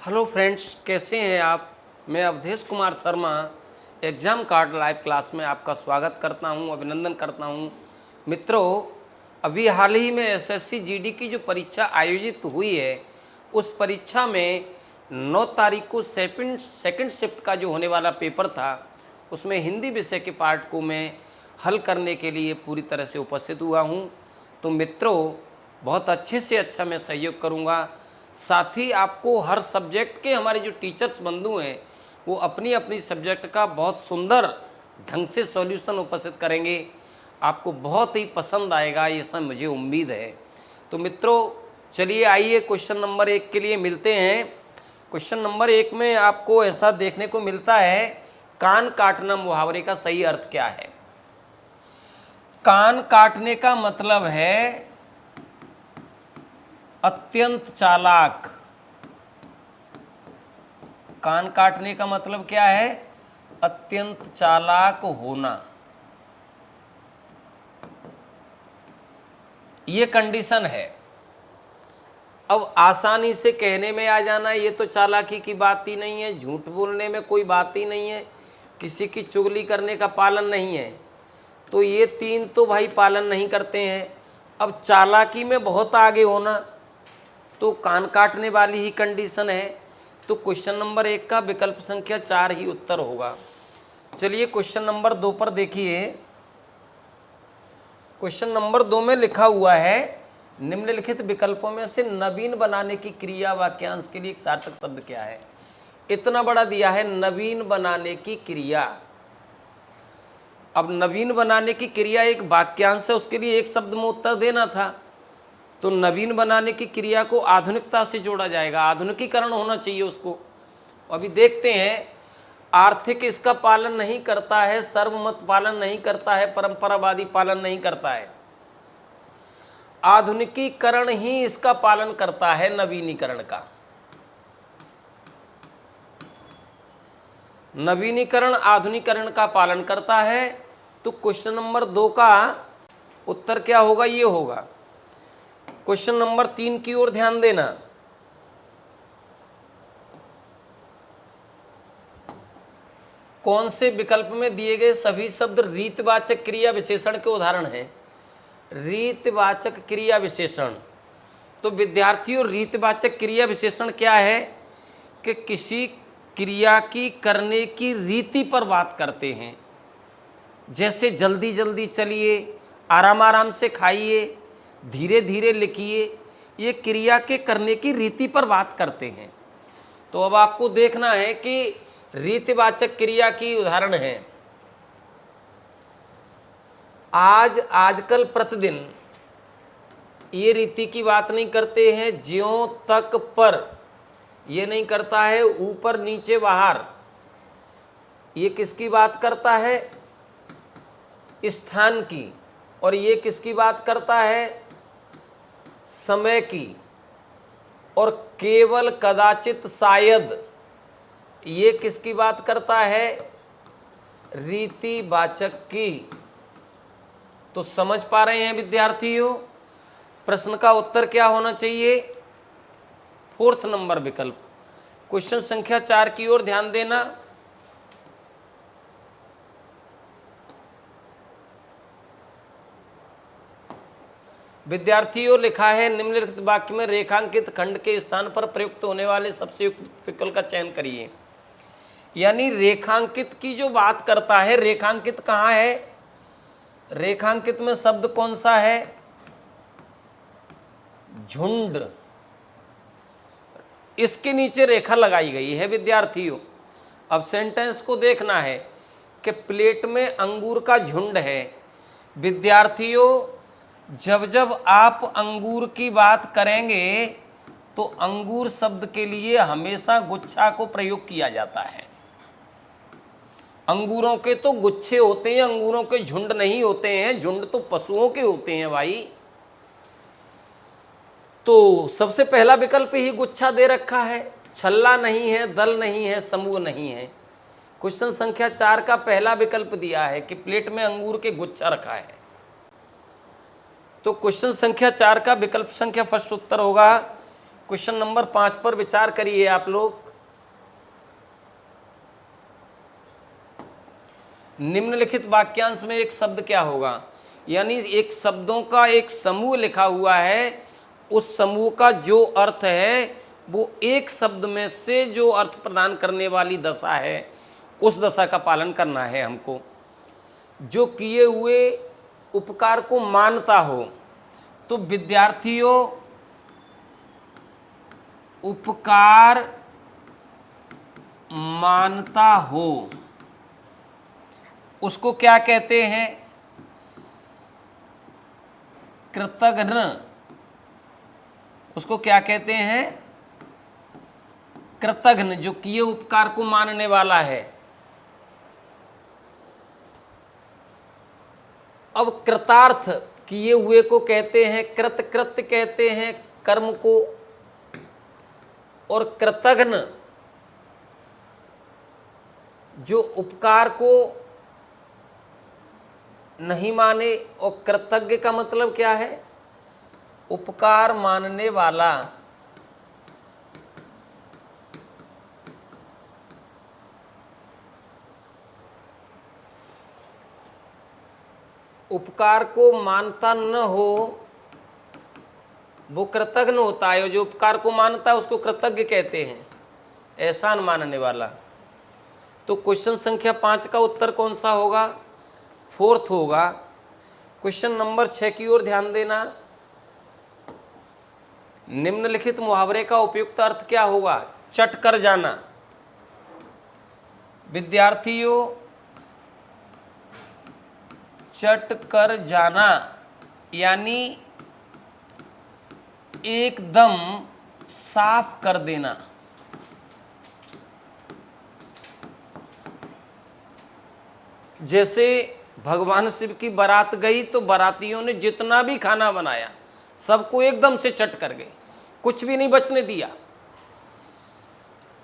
Hello friends, कैसे हैं आप। मैं Avdhesh Kumar Sharma exam card live class में आपका स्वागत करता हूं, अभिनंदन करता हूं। मित्रों, अभी हाल ही में एसएससी जीडी की जो परीक्षा आयोजित हुई है, उस परीक्षा में 9 तारीख को सेकंड शिफ्ट का जो होने वाला पेपर था, उसमें हिंदी विषय के पार्ट को मैं हल करने के लिए पूरी तरह से उपस्थित हुआ हूं। तो मित्रों, बहुत अच्छे से अच्छा मैं सहयोग करूंगा। साथ ही आपको हर सब्जेक्ट के हमारे जो टीचर्स बंधु हैं, वो अपनी अपनी सब्जेक्ट का बहुत सुंदर ढंग से सॉल्यूशन उपस्थित करेंगे। आपको बहुत ही पसंद आएगा, ये सब मुझे उम्मीद है। तो मित्रों, चलिए आइए क्वेश्चन नंबर 1 के लिए मिलते हैं। क्वेश्चन नंबर 1 में आपको ऐसा देखने को मिलता है, कान काटना मुहावरे का सही अर्थ क्या है। कान काटने का मतलब है अत्यंत चालाक। कान काटने का मतलब क्या है? अत्यंत चालाक होना। ये कंडीशन है। अब आसानी से कहने में आ जाना, ये तो चालाकी की बात ही नहीं है, झूठ बोलने में कोई बात ही नहीं है, किसी की चुगली करने का पालन नहीं है। तो ये 3 तो भाई पालन नहीं करते हैं। अब चालाकी में बहुत आगे होना, तो कान काटने वाली ही कंडीशन है। तो क्वेश्चन नंबर 1 का विकल्प संख्या 4 ही उत्तर होगा। चलिए क्वेश्चन नंबर 2 पर देखिए। क्वेश्चन नंबर 2 में लिखा हुआ है, निम्नलिखित विकल्पों में से नवीन बनाने की क्रिया वाक्यांश के लिए एक सार्थक शब्द क्या है। इतना बड़ा दिया है, नवीन बनाने की क्रिया। अब नवीन बनाने की क्रिया एक वाक्यांश है, उसके लिए एक शब्द में उत्तर देना था। तो नवीन बनाने की क्रिया को आधुनिकता से जोड़ा जाएगा, आधुनिकीकरण होना चाहिए उसको। अभी देखते हैं, आर्थिक इसका पालन नहीं करता है, सर्वमत पालन नहीं करता है, परंपरावादी पालन नहीं करता है, आधुनिकीकरण ही इसका पालन करता है, नवीनीकरण का। नवीनीकरण आधुनिकीकरण का पालन करता है। तो क्वेश्चन नंबर 2 का उत्तर क्या होगा? ये होगा। क्वेश्चन नंबर 3 की ओर ध्यान देना। कौन से विकल्प में दिए गए सभी शब्द रीतवाचक क्रिया विशेषण के उदाहरण हैं? रीतवाचक क्रिया विशेषण। तो विद्यार्थियों, रीतवाचक क्रिया विशेषण क्या है कि किसी क्रिया की करने की रीति पर बात करते हैं। जैसे जल्दी जल्दी चलिए, आराम आराम से खाइए, धीरे धीरे लिखिए, ये क्रिया के करने की रीति पर बात करते हैं। तो अब आपको देखना है कि रीतिवाचक क्रिया की उदाहरण है आज, आजकल, प्रतिदिन। ये रीति की बात नहीं करते हैं। ज्यों तक, पर, ये नहीं करता है। ऊपर नीचे बाहर, ये किसकी बात करता है? स्थान की। और ये किसकी बात करता है? समय की। और केवल, कदाचित, शायद, ये किसकी बात करता है? रीतिवाचक की। तो समझ पा रहे हैं विद्यार्थियों, प्रश्न का उत्तर क्या होना चाहिए? 4th नंबर विकल्प। क्वेश्चन संख्या 4 की ओर ध्यान देना। विद्यार्थियों, लिखा है, निम्नलिखित वाक्य में रेखांकित खंड के स्थान पर प्रयुक्त होने वाले सबसे युक्त विकल्प का चयन करिए। यानी रेखांकित की जो बात करता है, रेखांकित कहाँ है? रेखांकित में शब्द कौन सा है? झुंड। इसके नीचे रेखा लगाई गई है विद्यार्थियों। अब सेंटेंस को देखना है कि प्लेट में अंगूर का झुंड है। विद्यार्थियों, जब जब आप अंगूर की बात करेंगे तो अंगूर शब्द के लिए हमेशा गुच्छा को प्रयोग किया जाता है। अंगूरों के तो गुच्छे होते हैं, अंगूरों के झुंड नहीं होते हैं। झुंड तो पशुओं के होते हैं भाई। तो सबसे पहला विकल्प ही गुच्छा दे रखा है। छल्ला नहीं है, दल नहीं है, समूह नहीं है। क्वेश्चन संख्या 4 का पहला विकल्प दिया है कि प्लेट में अंगूर के गुच्छा रखा है। तो क्वेश्चन संख्या 4 का विकल्प संख्या फर्स्ट उत्तर होगा क्वेश्चन नंबर 5 पर विचार करिए आप लोग। निम्नलिखित वाक्यांश में एक शब्द क्या होगा, यानी एक शब्दों का एक समूह लिखा हुआ है, उस समूह का जो अर्थ है वो एक शब्द में से जो अर्थ प्रदान करने वाली दशा है उस दशा का पालन करना है हमको। जो किए हुए उपकार को मानता हो, तो विद्यार्थियों उपकार मानता हो उसको क्या कहते हैं, कृतघ्न। उसको क्या कहते हैं, कृतघ्न, जो किए उपकार को मानने वाला है। अब कृतार्थ किए हुए को कहते हैं, कृतकृत्य कहते हैं कर्म को, और कृतघ्न जो उपकार को नहीं माने, और कृतज्ञ का मतलब क्या है, उपकार मानने वाला। उपकार को मानता न हो वो कृतघ्न होता है, जो उपकार को मानता है उसको कृतज्ञ कहते हैं, एहसान मानने वाला। तो क्वेश्चन संख्या 5 का उत्तर कौन सा होगा, 4th होगा। क्वेश्चन नंबर 6 की ओर ध्यान देना। निम्नलिखित मुहावरे का उपयुक्त अर्थ क्या होगा, चट कर जाना। विद्यार्थियों चट कर जाना यानी एकदम साफ कर देना। जैसे भगवान शिव की बारात गई तो बारातियों ने जितना भी खाना बनाया सबको एकदम से चट कर गए, कुछ भी नहीं बचने दिया।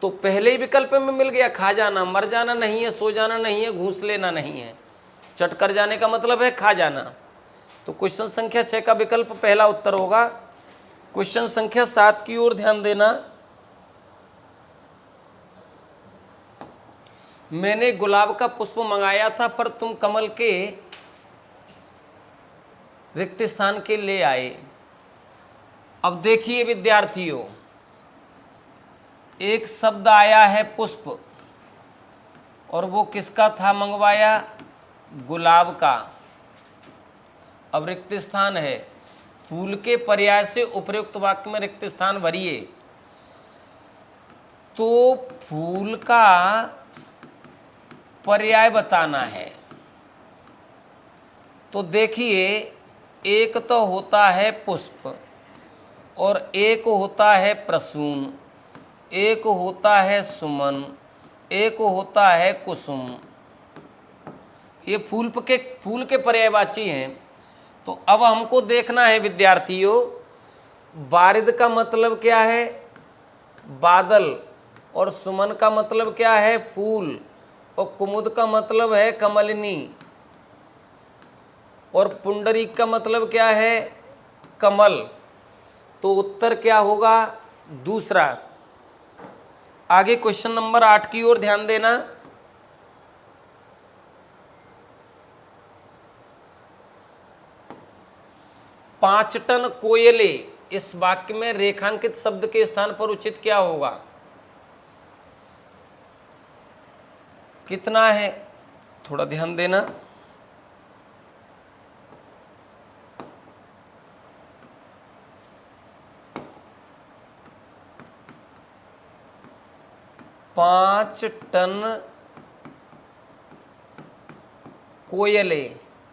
तो पहले ही विकल्प में मिल गया, खा जाना, मर जाना नहीं है, सो जाना नहीं है, घूस लेना नहीं है। चट कर जाने का मतलब है खा जाना। तो क्वेश्चन संख्या 6 का विकल्प पहला उत्तर होगा। क्वेश्चन संख्या 7 की ओर ध्यान देना। मैंने गुलाब का पुष्प मंगाया था पर तुम कमल के रिक्त स्थान के ले आए। अब देखिए विद्यार्थियों, एक शब्द आया है पुष्प, और वो किसका था मंगवाया, गुलाब का। अब रिक्त स्थान है, फूल के पर्याय से उपयुक्त वाक्य में रिक्त स्थान भरिए। तो फूल का पर्याय बताना है। तो देखिए, एक तो होता है पुष्प, और एक होता है प्रसून, एक होता है सुमन, एक होता है कुसुम। ये फूल के पर्यायवाची हैं। तो अब हमको देखना है विद्यार्थियों, बारिद का मतलब क्या है, बादल, और सुमन का मतलब क्या है, फूल, और कुमुद का मतलब है कमलिनी, और पुंडरीक का मतलब क्या है, कमल। तो उत्तर क्या होगा, दूसरा। आगे क्वेश्चन नंबर 8 की ओर ध्यान देना। पांच टन कोयले, इस वाक्य में रेखांकित शब्द के स्थान पर उचित क्या होगा, कितना है, थोड़ा ध्यान देना। पांच टन कोयले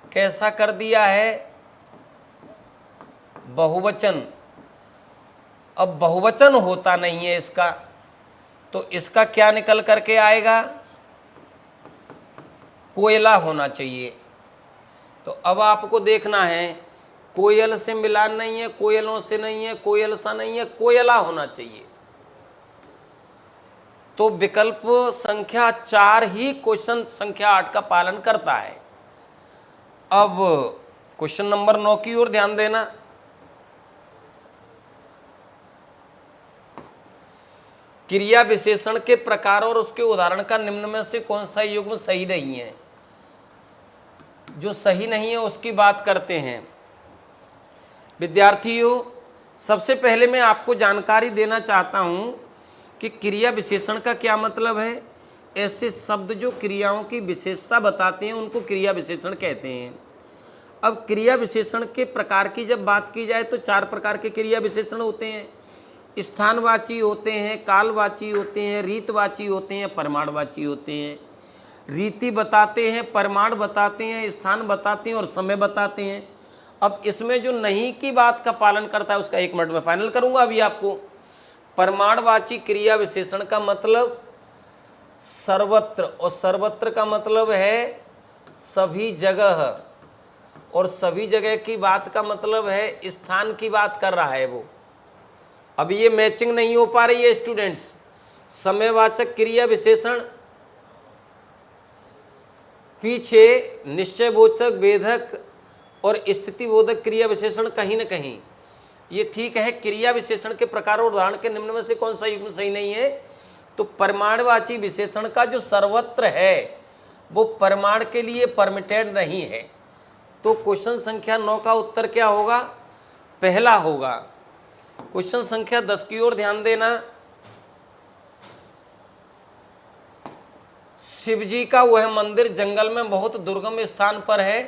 कैसा कर दिया है, बहुवचन। अब बहुवचन होता नहीं है इसका, तो इसका क्या निकल करके आएगा, कोयला होना चाहिए। तो अब आपको देखना है, कोयल से मिलान नहीं है, कोयलों से नहीं है, कोयल सा नहीं है, कोयला होना चाहिए। तो विकल्प संख्या 4 ही क्वेश्चन संख्या 8 का पालन करता है। अब क्वेश्चन नंबर 9 की ओर ध्यान देना। क्रिया विशेषण के प्रकार और उसके उदाहरण का निम्न में से कौन सा युग्म सही नहीं है। जो सही नहीं है उसकी बात करते हैं। विद्यार्थियों, सबसे पहले मैं आपको जानकारी देना चाहता हूं कि क्रिया विशेषण का क्या मतलब है। ऐसे शब्द जो क्रियाओं की विशेषता बताते हैं उनको क्रिया विशेषण कहते हैं। अब क्रिया विशेषण के प्रकार की जब बात की जाए तो 4 प्रकार के क्रिया विशेषण होते हैं। स्थानवाची होते हैं, कालवाची होते हैं, रीतवाची होते हैं, परिमाणवाची होते हैं। रीति बताते हैं, परिमाण बताते हैं, स्थान बताते हैं और समय बताते हैं। अब इसमें जो नहीं की बात का पालन करता है उसका 1 मिनट में फाइनल करूंगा अभी आपको। परिमाणवाची क्रिया विशेषण का मतलब सर्वत्र, और सर्वत्र का मतलब है सभी जगह, और सभी जगह की बात का मतलब है स्थान की बात कर रहा है वो। अब ये मैचिंग नहीं हो पा रही है स्टूडेंट्स। समयवाचक क्रिया विशेषण पीछे निश्चयबोधक, वेधक और स्थितिबोधक क्रिया विशेषण कहीं न कहीं ये ठीक है। क्रिया विशेषण के प्रकार और उदाहरण के निम्न में से कौन सा युग्म सही नहीं है। तो परिमाणवाची विशेषण का जो सर्वत्र है वो परिमाण के लिए परमिटेड नहीं है। तो क्वेश्चन संख्या 9 का उत्तर क्या होगा, पहला होगा। क्वेश्चन संख्या 10 की ओर ध्यान देना। शिवजी का वह मंदिर जंगल में बहुत दुर्गम स्थान पर है।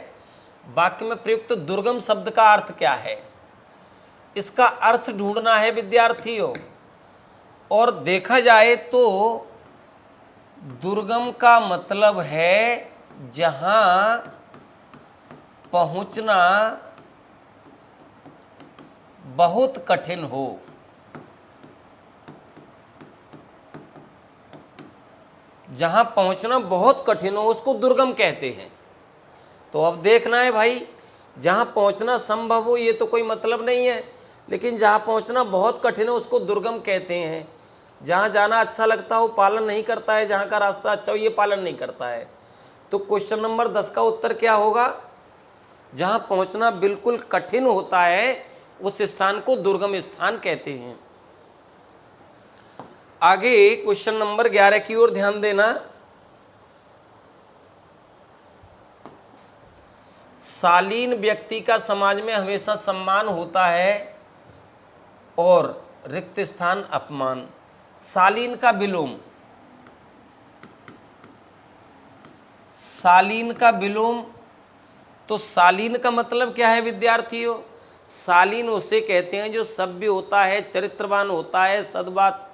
वाक्य में प्रयुक्त दुर्गम शब्द का अर्थ क्या है। इसका अर्थ ढूंढना है विद्यार्थियों। और देखा जाए तो दुर्गम का मतलब है जहां पहुंचना बहुत कठिन हो। जहां पहुंचना बहुत कठिन हो उसको दुर्गम कहते हैं। तो अब देखना है भाई, जहां पहुंचना संभव हो ये तो कोई मतलब नहीं है, लेकिन जहां पहुंचना बहुत कठिन हो उसको दुर्गम कहते हैं। जहां जाना अच्छा लगता हो पालन नहीं करता है, जहां का रास्ता अच्छा हो ये पालन नहीं करता है। तो क्वेश्चन नंबर 10 का उत्तर क्या होगा, जहां पहुंचना बिल्कुल कठिन होता है उस स्थान को दुर्गम स्थान कहते हैं। आगे क्वेश्चन नंबर 11 की ओर ध्यान देना। शालीन व्यक्ति का समाज में हमेशा सम्मान होता है और रिक्त स्थान अपमान। शालीन का विलोम, शालीन का विलोम। तो शालीन का मतलब क्या है विद्यार्थियों। शालीन उसे कहते हैं जो सभ्य होता है, चरित्रवान होता है, सद्बात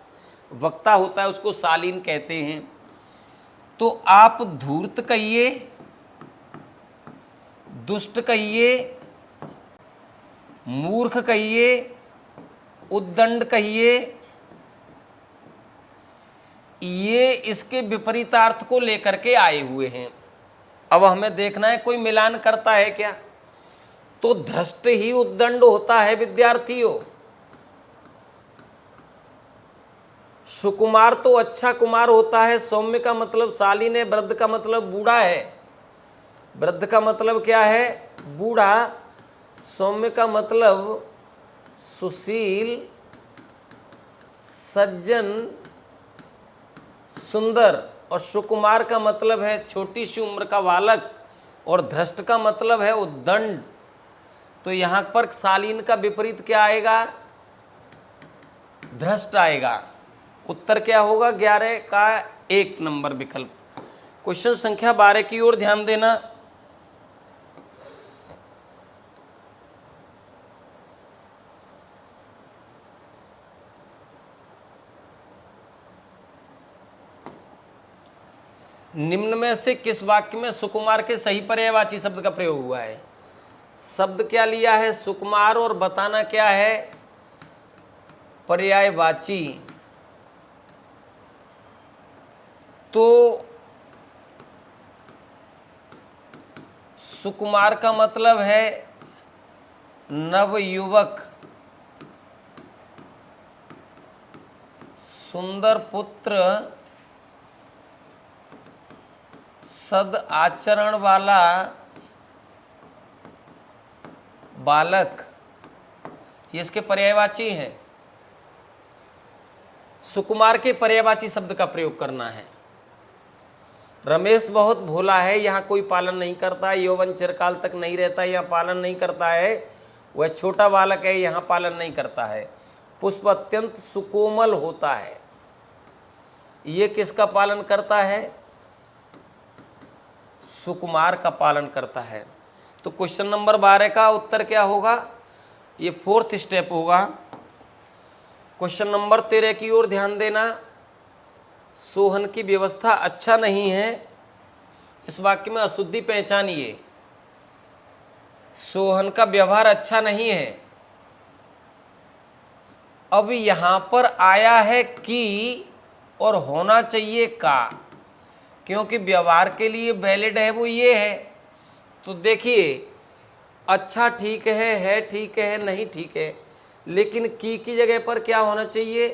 वक्ता होता है, उसको शालीन कहते हैं। तो आप धूर्त कहिए, दुष्ट कहिए, मूर्ख कहिए, उद्दंड कहिए, ये इसके विपरीतार्थ को लेकर के आए हुए हैं। अब हमें देखना है कोई मिलान करता है क्या। तो धृष्ट ही उद्दंड होता है विद्यार्थियों। सुकुमार तो अच्छा कुमार होता है। सौम्य का मतलब शालीन है। वृद्ध का मतलब बूढ़ा है। वृद्ध का मतलब क्या है, बूढ़ा। सौम्य का मतलब सुशील, सज्जन, सुंदर। और सुकुमार का मतलब है छोटी सी उम्र का बालक। और धृष्ट का मतलब है उद्दंड। तो यहां पर शालीन का विपरीत क्या आएगा, धृष्ट आएगा। उत्तर क्या होगा 11 का 1 नंबर विकल्प। क्वेश्चन संख्या 12 की ओर ध्यान देना। निम्न में से किस वाक्य में सुकुमार के सही पर्यायवाची शब्द का प्रयोग हुआ है। शब्द क्या लिया है, सुकुमार, और बताना क्या है, पर्यायवाची। तो सुकुमार का मतलब है नवयुवक, सुंदर पुत्र, सद आचरण वाला बालक, ये इसके पर्यायवाची हैं। सुकुमार के पर्यायवाची शब्द का प्रयोग करना है। रमेश बहुत भोला है, यहाँ कोई पालन नहीं करता। यौवन चिरकाल तक नहीं रहता, यहाँ पालन नहीं करता है। वह छोटा बालक है, यहाँ पालन नहीं करता है। पुष्प अत्यंत सुकोमल होता है, ये किसका पालन करता है? सुकुमार का पालन करता है। तो क्वेश्चन नंबर 12 का उत्तर क्या होगा? ये 4th स्टेप होगा। क्वेश्चन नंबर 13 की ओर ध्यान देना। सोहन की व्यवस्था अच्छा नहीं है, इस वाक्य में अशुद्धि पहचानिए। सोहन का व्यवहार अच्छा नहीं है। अब यहां पर आया है कि और होना चाहिए का, क्योंकि व्यवहार के लिए वैलिड है वो ये है। तो देखिए, अच्छा ठीक है ठीक है, नहीं ठीक है, लेकिन की जगह पर क्या होना चाहिए?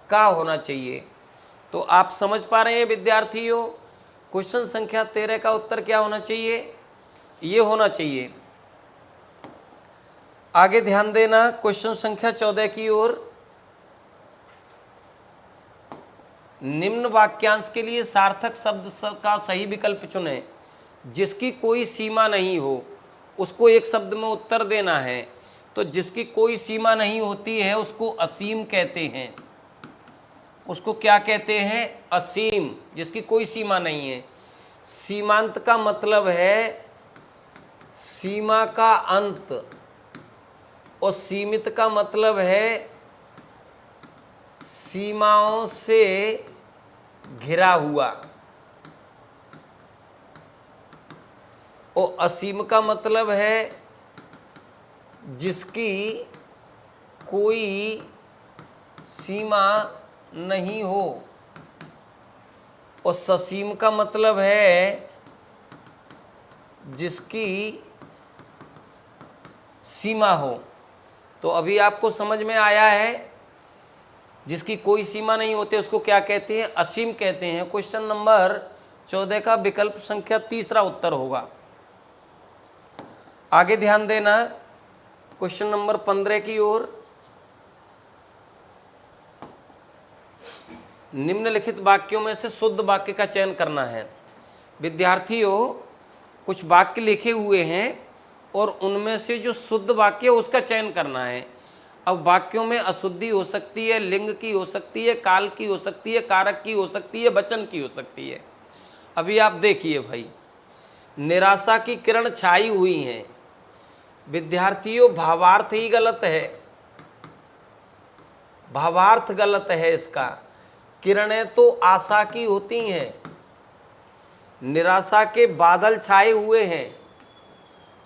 का होना चाहिए। तो आप समझ पा रहे हैं विद्यार्थियों, क्वेश्चन संख्या 13 का उत्तर क्या होना चाहिए? ये होना चाहिए। आगे ध्यान देना, क्वेश्चन संख्या 14 की ओर। निम्न वाक्यांश के लिए सार्थक शब्द का सही विकल्प चुनें। जिसकी कोई सीमा नहीं हो, उसको एक शब्द में उत्तर देना है। तो जिसकी कोई सीमा नहीं होती है उसको असीम कहते हैं। उसको क्या कहते हैं? असीम, जिसकी कोई सीमा नहीं है। सीमांत का मतलब है सीमा का अंत, और सीमित का मतलब है सीमाओं से घिरा हुआ, और असीम का मतलब है जिसकी कोई सीमा नहीं हो, और ससीम का मतलब है जिसकी सीमा हो। तो अभी आपको समझ में आया है, जिसकी कोई सीमा नहीं होती उसको क्या कहते हैं? असीम कहते हैं। क्वेश्चन नंबर 14 का विकल्प संख्या 3 उत्तर होगा। आगे ध्यान देना, क्वेश्चन नंबर 15 की ओर। निम्नलिखित वाक्यों में से शुद्ध वाक्य का चयन करना है। विद्यार्थियों, कुछ वाक्य लिखे हुए हैं और उनमें से जो शुद्ध वाक्य है उसका चयन करना है। अब वाक्यों में अशुद्धि हो सकती है, लिंग की हो सकती है, काल की हो सकती है, कारक की हो सकती है, वचन की हो सकती है। अभी आप देखिए भाई, निराशा की किरण छाई हुई हैं। विद्यार्थियों, भावार्थ ही गलत है, भावार्थ गलत है इसका। किरणें तो आशा की होती हैं। निराशा के बादल छाए हुए हैं,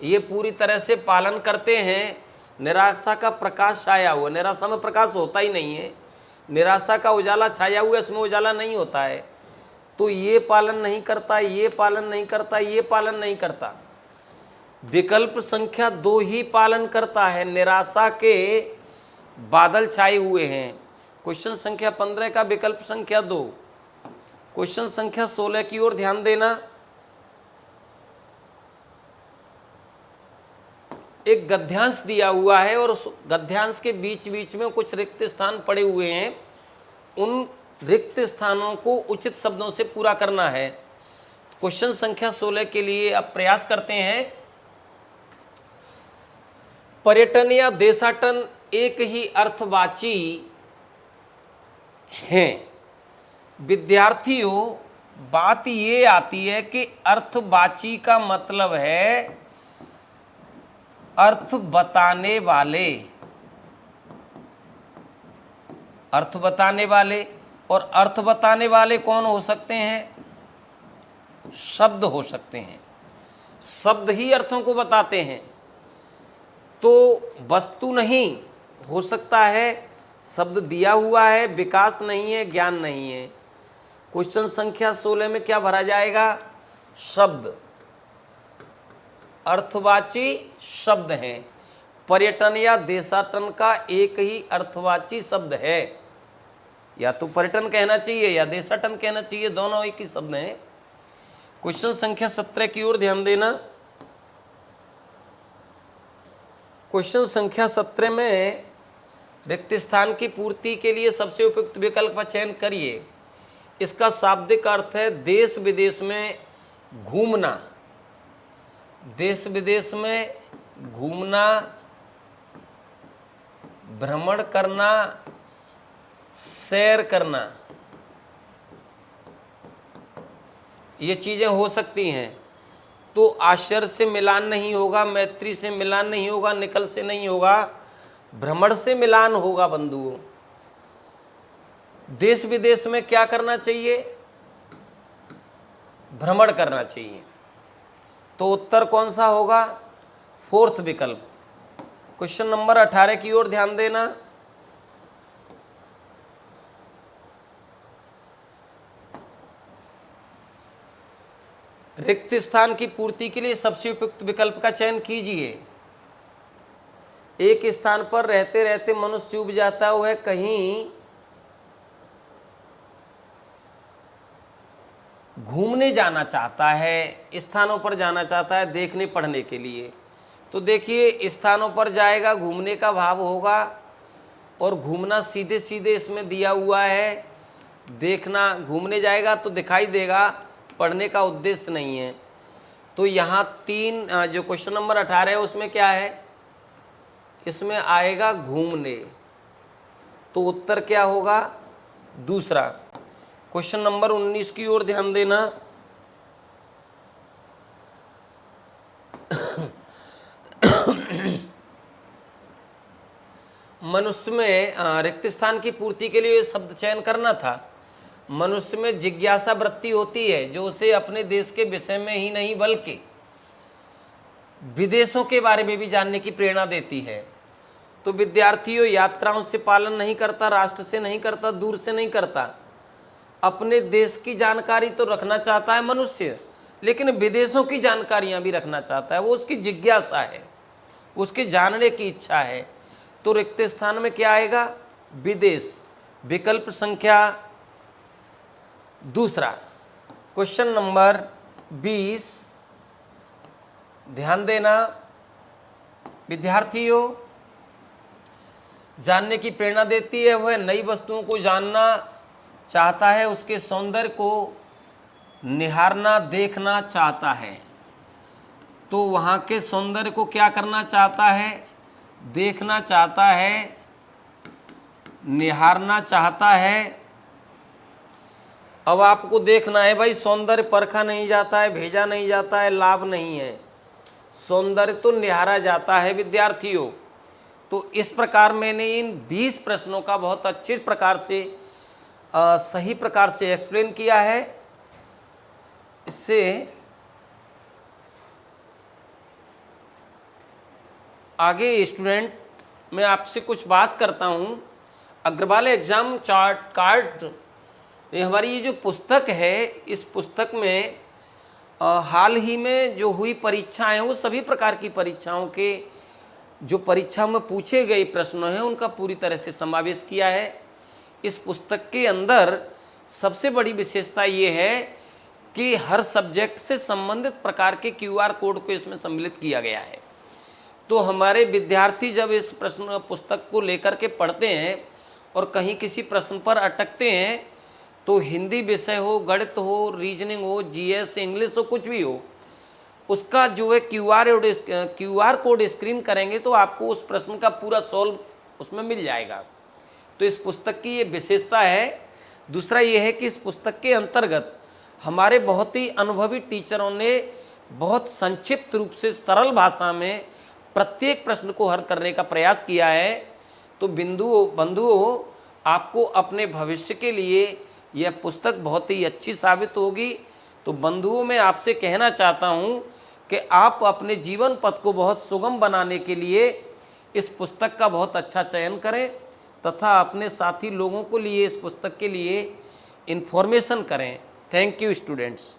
ये पूरी तरह से पालन करते हैं। निराशा का प्रकाश छाया हुआ, निराशा में प्रकाश होता ही नहीं है। निराशा का उजाला छाया हुआ, इसमें उजाला नहीं होता है। तो ये पालन नहीं करता, ये पालन नहीं करता, ये पालन नहीं करता। विकल्प संख्या 2 ही पालन करता है। निराशा के बादल छाए हुए हैं। क्वेश्चन संख्या 15 का विकल्प संख्या 2। क्वेश्चन संख्या 16 की ओर ध्यान देना। एक गद्यांश दिया हुआ है और उस गद्यांश के बीच बीच में कुछ रिक्त स्थान पड़े हुए हैं। उन रिक्त स्थानों को उचित शब्दों से पूरा करना है। क्वेश्चन संख्या 16 के लिए अब प्रयास करते हैं। पर्यटन या देशाटन एक ही अर्थवाची हैं। विद्यार्थियों, बात ये आती है कि अर्थवाची का मतलब है अर्थ बताने वाले, अर्थ बताने वाले। और अर्थ बताने वाले कौन हो सकते हैं? शब्द हो सकते हैं। शब्द ही अर्थों को बताते हैं। तो वस्तु नहीं हो सकता है, शब्द दिया हुआ है, विकास नहीं है, ज्ञान नहीं है। क्वेश्चन संख्या 16 में क्या भरा जाएगा? शब्द। अर्थवाची शब्द हैं। पर्यटन या देशाटन का एक ही अर्थवाची शब्द है। या तो पर्यटन कहना चाहिए या देशाटन कहना चाहिए, दोनों एक ही शब्द हैं। क्वेश्चन संख्या 17 की ओर ध्यान देना। क्वेश्चन संख्या 17 में रिक्त स्थान की पूर्ति के लिए सबसे उपयुक्त विकल्प का चयन करिए। इसका शाब्दिक अर्थ है देश विदेश में घूमना, देश विदेश में घूमना, भ्रमण करना, सैर करना, ये चीजें हो सकती हैं। तो आश्चर्य से मिलान नहीं होगा, मैत्री से मिलान नहीं होगा, निकल से नहीं होगा, भ्रमण से मिलान होगा बंधुओं। देश विदेश में क्या करना चाहिए? भ्रमण करना चाहिए। तो उत्तर कौन सा होगा? फोर्थ विकल्प। क्वेश्चन नंबर 18 की ओर ध्यान देना। रिक्त स्थान की पूर्ति के लिए सबसे उपयुक्त विकल्प का चयन कीजिए। एक स्थान पर रहते रहते मनुष्य चूक जाता है, वह कहीं घूमने जाना चाहता है, स्थानों पर जाना चाहता है देखने पढ़ने के लिए। तो देखिए स्थानों पर जाएगा, घूमने का भाव होगा, और घूमना सीधे सीधे इसमें दिया हुआ है। देखना, घूमने जाएगा तो दिखाई देगा, पढ़ने का उद्देश्य नहीं है। तो यहाँ तीन जो क्वेश्चन नंबर 18 है उसमें क्या है? इसमें आएगा घूमने। तो उत्तर क्या होगा? दूसरा। क्वेश्चन नंबर 19 की ओर ध्यान देना। मनुष्य में रिक्त स्थान की पूर्ति के लिए शब्द चयन करना था। मनुष्य में जिज्ञासा वृत्ति होती है जो उसे अपने देश के विषय में ही नहीं बल्कि विदेशों के बारे में भी जानने की प्रेरणा देती है। तो विद्यार्थियों, यात्राओं से पालन नहीं करता, राष्ट्र से नहीं करता, दूर से नहीं करता, अपने देश की जानकारी तो रखना चाहता है मनुष्य, लेकिन विदेशों की जानकारियां भी रखना चाहता है। वो उसकी जिज्ञासा है, उसके जानने की इच्छा है। तो रिक्त स्थान में क्या आएगा? विदेश। विकल्प संख्या दूसरा। क्वेश्चन नंबर 20 ध्यान देना। विद्यार्थियों, जानने की प्रेरणा देती है, वह नई वस्तुओं को जानना चाहता है, उसके सौंदर्य को निहारना, देखना चाहता है। तो वहाँ के सौंदर्य को क्या करना चाहता है? देखना चाहता है, निहारना चाहता है। अब आपको देखना है भाई, सौंदर्य परखा नहीं जाता है, भेजा नहीं जाता है, लाभ नहीं है, सौंदर्य तो निहारा जाता है विद्यार्थियों। तो इस प्रकार मैंने इन 20 प्रश्नों का बहुत अच्छे प्रकार से सही प्रकार से एक्सप्लेन किया है। इससे आगे स्टूडेंट, मैं आपसे कुछ बात करता हूँ। अग्रवाल एग्जाम कार्ड, ये हमारी ये जो पुस्तक है, इस पुस्तक में हाल ही में जो हुई परीक्षाएं, वो सभी प्रकार की परीक्षाओं के जो परीक्षा में पूछे गए प्रश्न हैं उनका पूरी तरह से समावेश किया है। इस पुस्तक के अंदर सबसे बड़ी विशेषता ये है कि हर सब्जेक्ट से संबंधित प्रकार के QR कोड को इसमें सम्मिलित किया गया है। तो हमारे विद्यार्थी जब इस प्रश्न पुस्तक को लेकर के पढ़ते हैं और कहीं किसी प्रश्न पर अटकते हैं, तो हिंदी विषय हो, गणित हो, रीजनिंग हो, GS, इंग्लिश हो, कुछ भी हो, उसका जो है QR कोड स्क्रीन करेंगे तो आपको उस प्रश्न का पूरा सॉल्व उसमें मिल जाएगा। तो इस पुस्तक की ये विशेषता है। दूसरा ये है कि इस पुस्तक के अंतर्गत हमारे बहुत ही अनुभवी टीचरों ने बहुत संक्षिप्त रूप से सरल भाषा में प्रत्येक प्रश्न को हल करने का प्रयास किया है। तो बंधुओं, आपको अपने भविष्य के लिए यह पुस्तक बहुत ही अच्छी साबित होगी। तो बंधुओं, मैं आपसे कहना चाहता हूँ कि आप अपने जीवन पथ को बहुत सुगम बनाने के लिए इस पुस्तक का बहुत अच्छा चयन करें तथा अपने साथी लोगों को लिए इस पुस्तक के लिए इन्फॉर्मेशन करें। Thank you students.